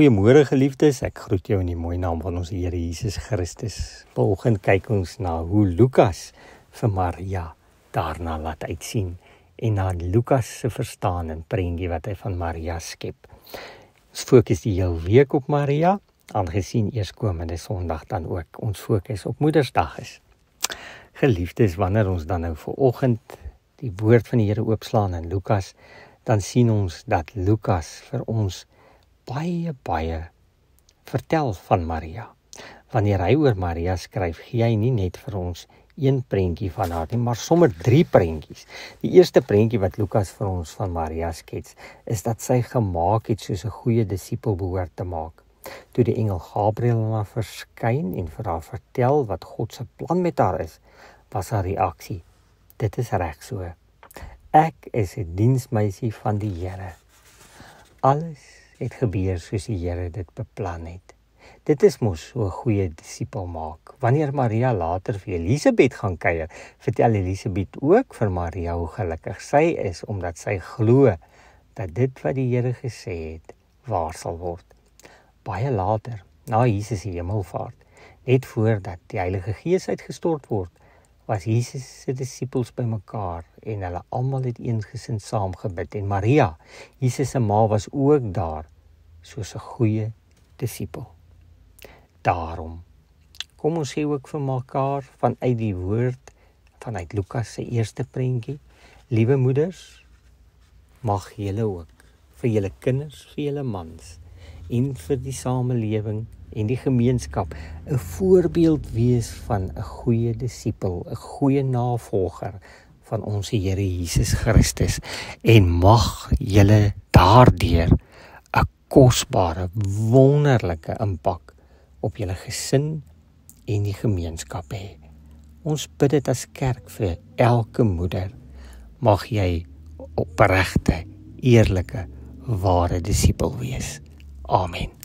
Goeiemôre geliefdes, ek groet jou in die mooi naam van ons Here Jesus Christus. Vanoggend kyk ons na hoe Lukas vir Maria daarna laat uitsien en na Lukas se verstaan en prentjie wat hy van Maria skep. Ons fokus die hele week op Maria, aangesien eerskomende Sondag dan ook ons fokus op Moedersdag is. Geliefdes, wanneer ons dan nou vanoggend die woord van die Here oopslaan in Lukas, dan sien ons dat Lukas vir ons baie vertel van Maria. Wanneer hy oor Maria skryf, gee hy nie net vir ons een prentjie van haar nie, maar sommer 3 prentjies. Die eerste prentjie wat Lukas vir ons van Maria skets, is dat sy gemaak het soos 'n goeie disipel behoort te maak. Toe die engel Gabriël aan haar verskyn en vir haar vertel wat God se plan met haar is, was haar reaksie: dit is reg so. Ek is 'n diensmeisie van die Here. Alles het gebeur soos die Here dit beplan het. Dit is mos so 'n goeie disipel maak. Wanneer Maria later vir Elisabeth gaan kuier, vertel Elisabeth ook vir Maria hoe gelukkig sy is, omdat sy glo dat dit wat die Here gesê het, waar sal word. Baie later, na Jesus se hemelvaart, net voordat die Heilige Gees uitgestort word, was Jesus se disippels bymekaar en hulle almal het eensgesind saam gebid. En Maria, Jesus se ma, was ook daar, soos 'n goeie disipel. Daarom, kom ons sê ook vir mekaar vanuit die woord, vanuit Lukas se eerste prentjie, liewe moeders, mag julle ook vir julle kinders, vir julle mans en vir die samelewing en die gemeenskap 'n voorbeeld wees van 'n goeie disipel, 'n goeie navolger van ons Here Jesus Christus, en mag julle daardeur 'n kosbare, wonderlike impak op julle gesin en die gemeenskap hê. Ons bid dit as kerk vir elke moeder. Mag jy opregte, eerlike, ware disipel wees. Amen.